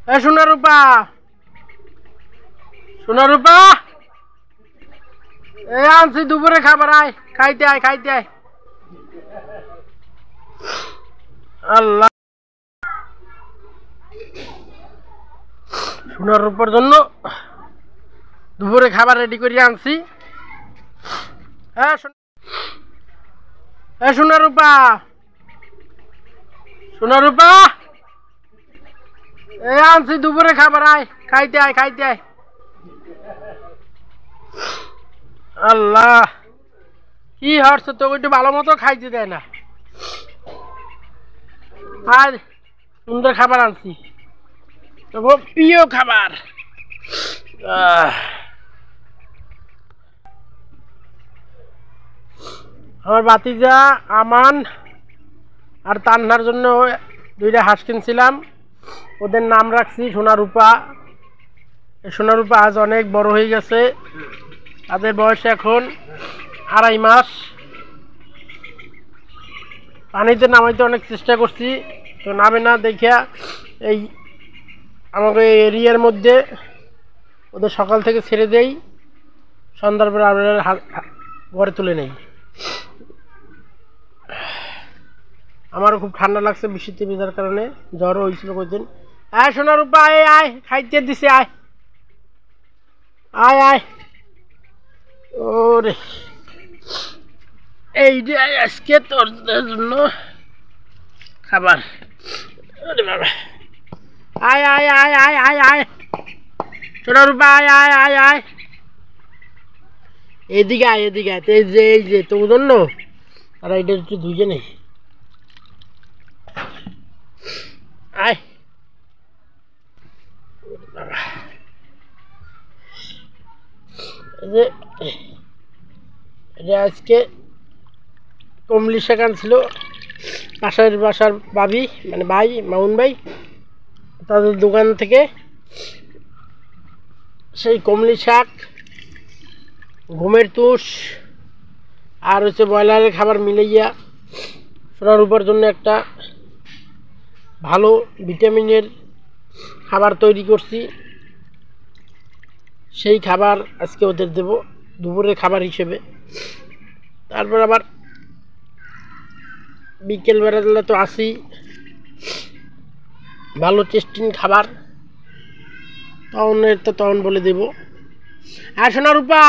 সোনা রূপা, সোনা রূপা, আনছি দুপুরে খাবার, আয় খাইতে আয়, খাইতে আয়। আল্লাহ, সোনার রূপার জন্য দুপুরে খাবার রেডি করে আনছি। সোনা রূপা, সোনা রূপা, আনছি দুপুরে খাবার, আয় খাইতে আয়, খাইতে আয়। আল্লাহ, কি হচ্ছে তোকে একটু ভালো মতো খাইতে দেয় না। আজ সুন্দর খাবার আনছি, তবু প্রিয় খাবার। আমার বাতিজা আমান আর তান্নার জন্য দুইটা হাঁস কিনছিলাম, ওদের নাম রাখছি সোনা রূপা। সোনা রূপা আজ অনেক বড় হয়ে গেছে, তাদের বয়স এখন 2.5 মাস। পানিতে নামাইতে অনেক চেষ্টা করছি, তো নামে না দেখিয়া এই আমাকে এই এরিয়ার মধ্যে ওদের সকাল থেকে ছেড়ে দেই, সন্ধ্যার পরে আমরা ঘরে তুলে নেই। আমারও খুব ঠান্ডা লাগছে বৃষ্টিতে ভেজার কারণে, জ্বরও হয়েছিল কয়েকদিন। আয় সোনা রূপা, আয় আয় খাইতে দিছে, আয় আয় আয়। ওরে, এই যে আজকে তোর জন্য খাবার। ওরে বাবা, আয় আয় আয় আয় আয় আয়, সোনা রূপা আয় আয় আয় আয়, এদিকে আয়, এদিকে আয়। এই যে তোর জন্য, আর এটা একটু ধুইয়ে নেই, আয়। আজকে কমলি শাক আনছিল বাসার ভাবি, মানে ভাই, মামুন ভাই, তাদের দোকান থেকে। সেই কমলি শাক, ঘুমের তুষ আর হচ্ছে ব্রয়লারের খাবার মিলাইয়া সোনার উপর জন্য একটা ভালো ভিটামিনের খাবার তৈরি করছি। সেই খাবার আজকে ওদের দেব দুপুরের খাবার হিসেবে। তারপর আবার বিকেল বেলা তো আসি, ভালো টেস্টিং খাবার তখন বলে দেব। আর সোনা রূপা,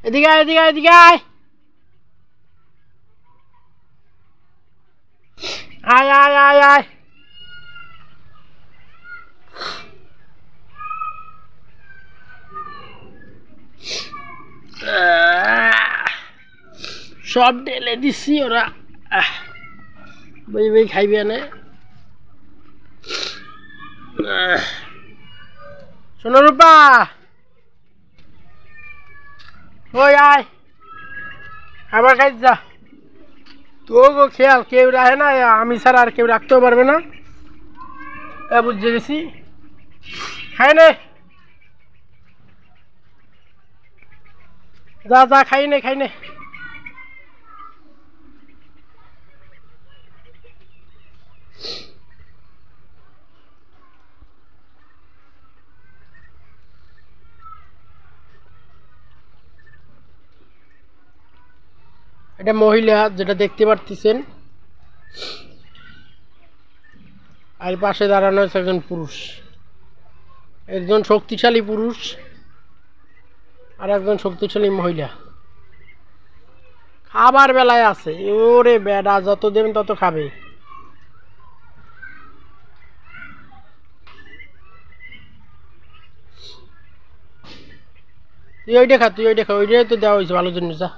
এদিকে আয়, এদিকে আয়, এদিকে আয়, আয় আয় আয় আয়। সব ঢেলে দিচ্ছি, ওরা বই খাইবে না। সোনা রূপা, ওই আয় খাবার খাই যা। তো খেয়াল কেউ রাখে না, আমি ছাড়া আর কেউ রাখতেও পারবে না, বুঝতে গেছি। খাই নে, যা যা, খাই নে, খাই নে। এটা মহিলা, যেটা দেখতে পারতেছেন, আর পাশে দাঁড়ানো হচ্ছে একজন পুরুষ, একজন শক্তিশালী পুরুষ আর একজন শক্তিশালী মহিলা। খাবার বেলায় আছে, ওরে বেডা, যত দেবেন তত খাবে। তুই ওইটা খা, তুই ওইটা খা, ওইটাই তো দেওয়া হয়েছে ভালো জন্য, যা।